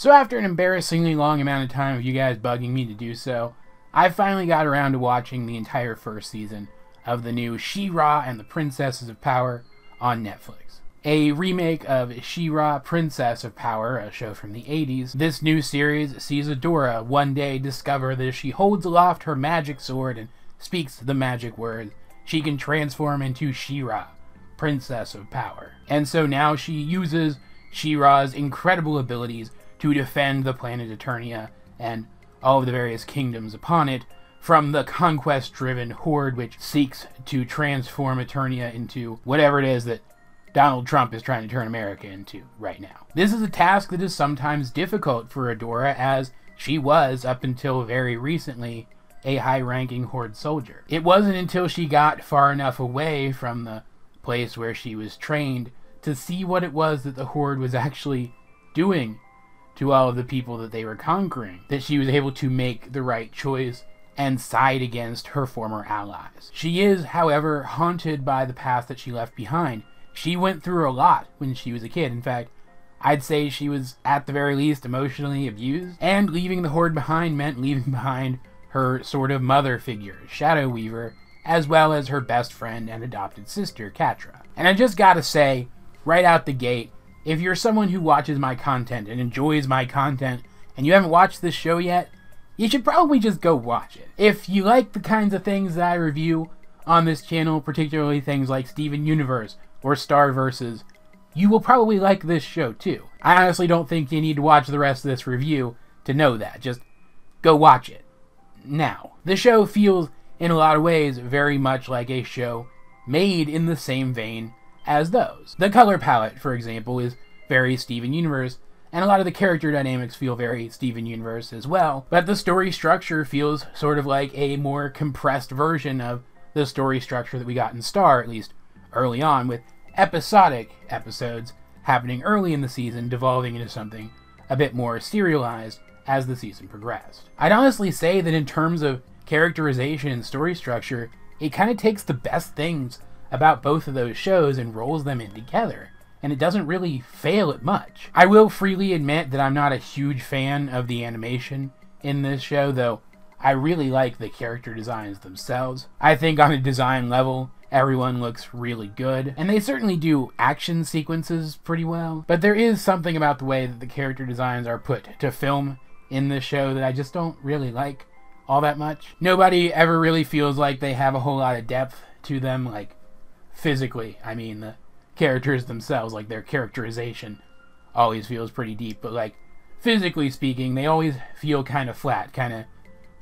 So after an embarrassingly long amount of time of you guys bugging me to do so, I finally got around to watching the entire first season of the new She-Ra and the Princesses of Power on Netflix. A remake of She-Ra, Princess of Power, a show from the 80s, this new series sees Adora one day discover that if she holds aloft her magic sword and speaks the magic word, she can transform into She-Ra, Princess of Power. And so now she uses She-Ra's incredible abilities to defend the planet Eternia and all of the various kingdoms upon it from the conquest-driven horde which seeks to transform Eternia into whatever it is that Donald Trump is trying to turn America into right now. This is a task that is sometimes difficult for Adora, as she was, up until very recently, a high-ranking horde soldier. It wasn't until she got far enough away from the place where she was trained to see what it was that the horde was actually doing to all of the people that they were conquering that she was able to make the right choice and side against her former allies. She is, however, haunted by the past that she left behind. She went through a lot when she was a kid. In fact, I'd say she was, at the very least, emotionally abused. And leaving the horde behind meant leaving behind her sort of mother figure, Shadow Weaver, as well as her best friend and adopted sister, Catra. And I just gotta say, right out the gate, if you're someone who watches my content and enjoys my content, and you haven't watched this show yet, you should probably just go watch it. If you like the kinds of things that I review on this channel, particularly things like Steven Universe or Star Versus, you will probably like this show too. I honestly don't think you need to watch the rest of this review to know that. Just go watch it. Now, the show feels, in a lot of ways, very much like a show made in the same vein as those. The color palette, for example, is very Steven Universe, and a lot of the character dynamics feel very Steven Universe as well, but the story structure feels sort of like a more compressed version of the story structure that we got in Star, at least early on, with episodic episodes happening early in the season, devolving into something a bit more serialized as the season progressed. I'd honestly say that in terms of characterization and story structure, it kind of takes the best things about both of those shows and rolls them in together, and it doesn't really fail at much. I will freely admit that I'm not a huge fan of the animation in this show, though I really like the character designs themselves. I think on a design level, everyone looks really good, and they certainly do action sequences pretty well, but there is something about the way that the character designs are put to film in this show that I just don't really like all that much. Nobody ever really feels like they have a whole lot of depth to them, like physically. I mean, the characters themselves, like their characterization always feels pretty deep, but like physically speaking, they always feel kind of flat, kind of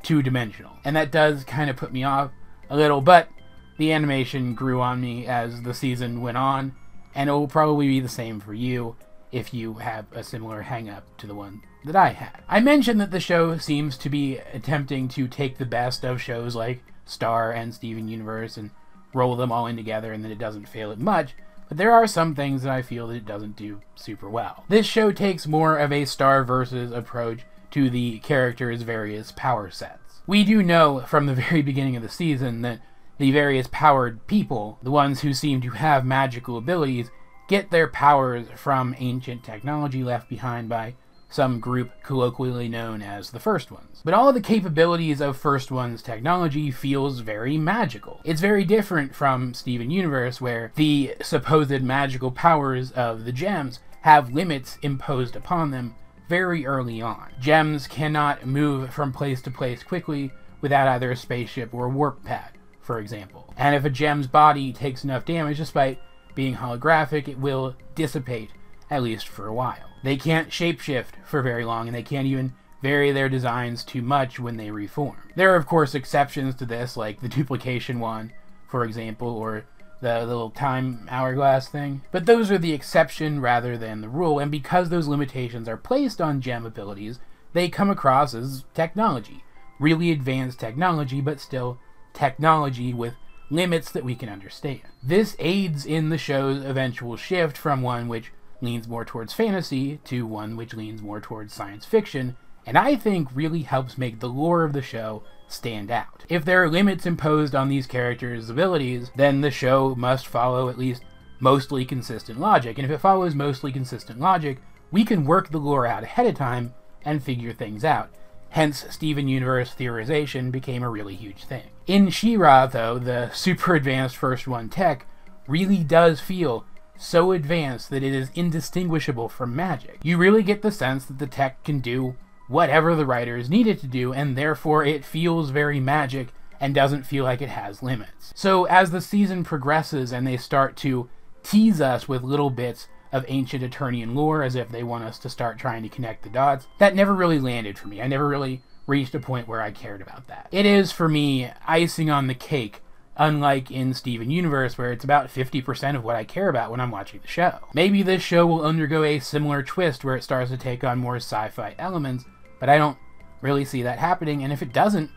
two-dimensional, and that does kind of put me off a little, but the animation grew on me as the season went on, and it will probably be the same for you if you have a similar hang-up to the one that I had. I mentioned that the show seems to be attempting to take the best of shows like Star and Steven Universe and roll them all in together, and that it doesn't fail at much, but there are some things that I feel that it doesn't do super well. This show takes more of a Star Versus approach to the characters' various power sets. We do know from the very beginning of the season that the various powered people, the ones who seem to have magical abilities, get their powers from ancient technology left behind by some group colloquially known as the First Ones. But all of the capabilities of First Ones technology feels very magical. It's very different from Steven Universe, where the supposed magical powers of the gems have limits imposed upon them very early on. Gems cannot move from place to place quickly without either a spaceship or a warp pad, for example. And if a gem's body takes enough damage, despite being holographic, it will dissipate, at least for a while. They can't shapeshift for very long, and they can't even vary their designs too much when they reform. There are, of course, exceptions to this, like the duplication one, for example, or the little time hourglass thing. But those are the exception rather than the rule, and because those limitations are placed on gem abilities, they come across as technology. Really advanced technology, but still technology with limits that we can understand. This aids in the show's eventual shift from one which leans more towards fantasy to one which leans more towards science fiction, and I think really helps make the lore of the show stand out. If there are limits imposed on these characters' abilities, then the show must follow at least mostly consistent logic, and if it follows mostly consistent logic, we can work the lore out ahead of time and figure things out. Hence, Steven Universe theorization became a really huge thing. In She-Ra, though, the super advanced First One tech really does feel so advanced that it is indistinguishable from magic. You really get the sense that the tech can do whatever the writers need it to do, and therefore it feels very magic and doesn't feel like it has limits. So as the season progresses and they start to tease us with little bits of ancient Eternian lore as if they want us to start trying to connect the dots, that never really landed for me. I never really reached a point where I cared about that. It is, for me, icing on the cake, unlike in Steven Universe, where it's about 50% of what I care about when I'm watching the show. Maybe this show will undergo a similar twist where it starts to take on more sci-fi elements, but I don't really see that happening, and if it doesn't,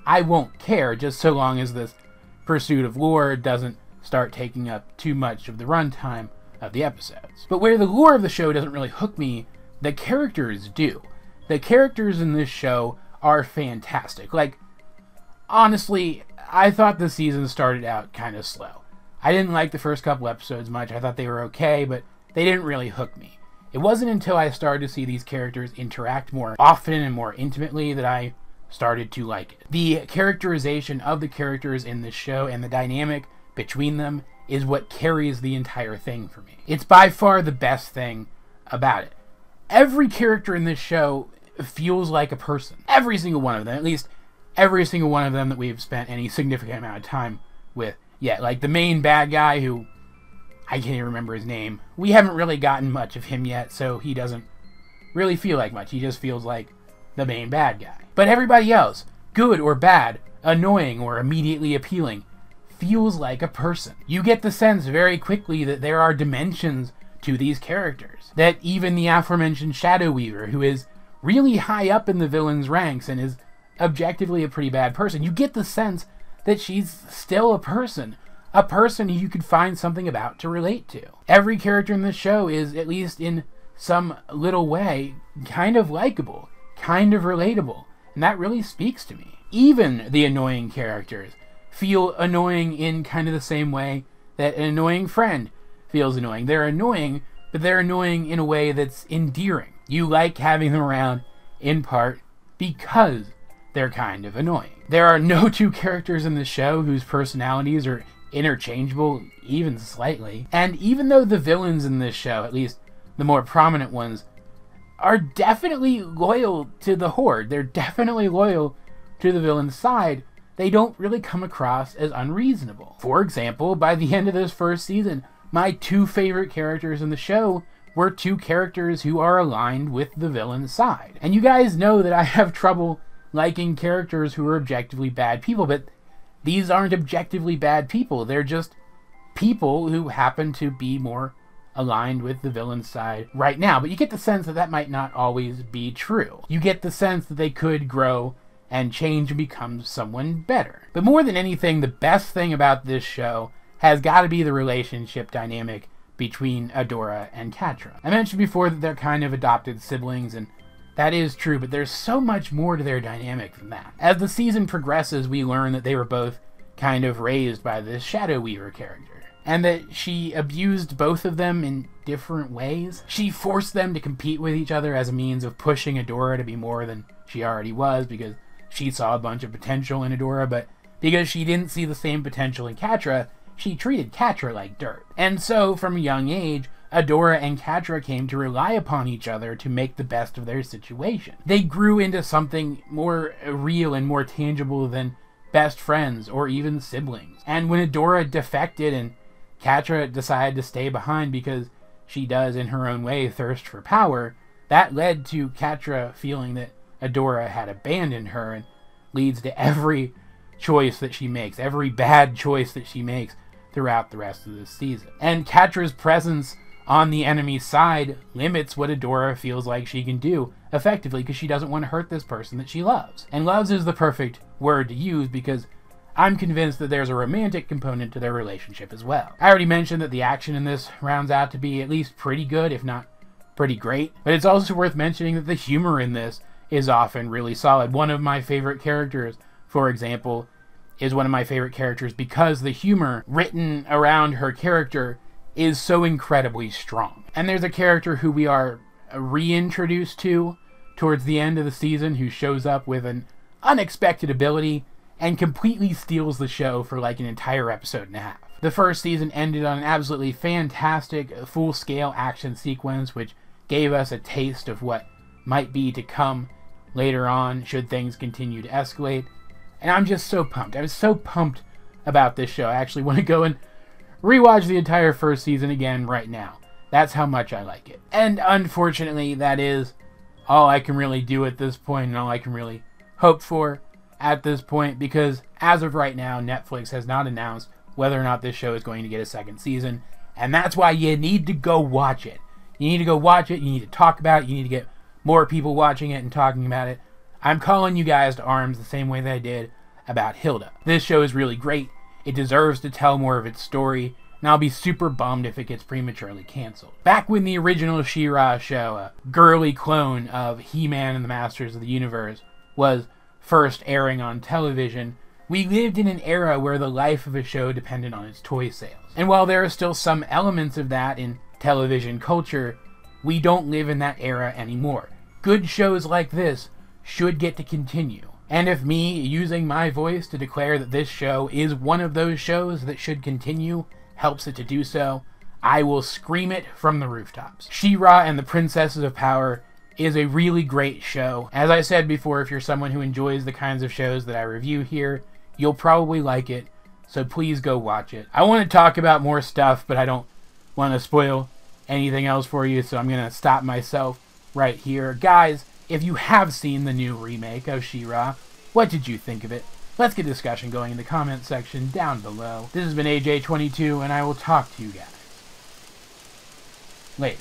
I won't care, just so long as this pursuit of lore doesn't start taking up too much of the runtime of the episodes. But where the lore of the show doesn't really hook me, the characters do. The characters in this show are fantastic. Like, honestly, I thought the season started out kind of slow. I didn't like the first couple episodes much. I thought they were okay, but they didn't really hook me. It wasn't until I started to see these characters interact more often and more intimately that I started to like it. The characterization of the characters in this show and the dynamic between them is what carries the entire thing for me. It's by far the best thing about it. Every character in this show feels like a person. Every single one of them, at least every single one of them that we've spent any significant amount of time with. Yeah, like the main bad guy who, I can't even remember his name. We haven't really gotten much of him yet, so he doesn't really feel like much. He just feels like the main bad guy. But everybody else, good or bad, annoying or immediately appealing, feels like a person. You get the sense very quickly that there are dimensions to these characters. That even the aforementioned Shadow Weaver, who is really high up in the villain's ranks and is objectively a pretty bad person, you get the sense that she's still a person who you could find something about to relate to. Every character in this show is, at least in some little way, kind of likable, kind of relatable, and that really speaks to me. Even the annoying characters feel annoying in kind of the same way that an annoying friend feels annoying. They're annoying, but they're annoying in a way that's endearing. You like having them around, in part, because they're kind of annoying. There are no two characters in the show whose personalities are interchangeable, even slightly. And even though the villains in this show, at least the more prominent ones, are definitely loyal to the Horde, they're definitely loyal to the villain's side, they don't really come across as unreasonable. For example, by the end of this first season, my two favorite characters in the show were two characters who are aligned with the villain's side. And you guys know that I have trouble liking characters who are objectively bad people, but these aren't objectively bad people. They're just people who happen to be more aligned with the villain's side right now. But you get the sense that that might not always be true. You get the sense that they could grow and change and become someone better. But more than anything, the best thing about this show has got to be the relationship dynamic between Adora and Catra. I mentioned before that they're kind of adopted siblings, and that is true, but there's so much more to their dynamic than that. As the season progresses, we learn that they were both kind of raised by this Shadow Weaver character, and that she abused both of them in different ways. She forced them to compete with each other as a means of pushing Adora to be more than she already was, because she saw a bunch of potential in Adora, but because she didn't see the same potential in Catra, she treated Catra like dirt. And so, from a young age, Adora and Catra came to rely upon each other to make the best of their situation. They grew into something more real and more tangible than best friends or even siblings. And when Adora defected and Catra decided to stay behind because she does, in her own way, thirst for power, that led to Catra feeling that Adora had abandoned her, and leads to every choice that she makes, every bad choice that she makes throughout the rest of this season. And Catra's presence on the enemy's side limits what Adora feels like she can do effectively, because she doesn't want to hurt this person that she loves. And loves is the perfect word to use, because I'm convinced that there's a romantic component to their relationship as well. I already mentioned that the action in this rounds out to be at least pretty good, if not pretty great. But it's also worth mentioning that the humor in this is often really solid. One of my favorite characters, for example, is one of my favorite characters because the humor written around her character is so incredibly strong. And there's a character who we are reintroduced to towards the end of the season, who shows up with an unexpected ability and completely steals the show for like an entire episode and a half. The first season ended on an absolutely fantastic full-scale action sequence, which gave us a taste of what might be to come later on should things continue to escalate. And I'm just so pumped. I was so pumped about this show. I actually want to go and rewatch the entire first season again right now. That's how much I like it. And unfortunately, that is all I can really do at this point, and all I can really hope for at this point, because as of right now, Netflix has not announced whether or not this show is going to get a second season, and that's why you need to go watch it. You need to go watch it, you need to talk about it, you need to get more people watching it and talking about it. I'm calling you guys to arms the same way that I did about Hilda. This show is really great. It deserves to tell more of its story, and I'll be super bummed if it gets prematurely canceled. Back when the original She-Ra show, a girly clone of He-Man and the Masters of the Universe, was first airing on television, we lived in an era where the life of a show depended on its toy sales. And while there are still some elements of that in television culture, we don't live in that era anymore. Good shows like this should get to continue. And if me using my voice to declare that this show is one of those shows that should continue helps it to do so, I will scream it from the rooftops. She-Ra and the Princesses of Power is a really great show. As I said before, if you're someone who enjoys the kinds of shows that I review here, you'll probably like it, so please go watch it. I want to talk about more stuff, but I don't want to spoil anything else for you, so I'm going to stop myself right here. Guys, if you have seen the new remake of She-Ra, what did you think of it? Let's get a discussion going in the comment section down below. This has been AJ22, and I will talk to you guys later.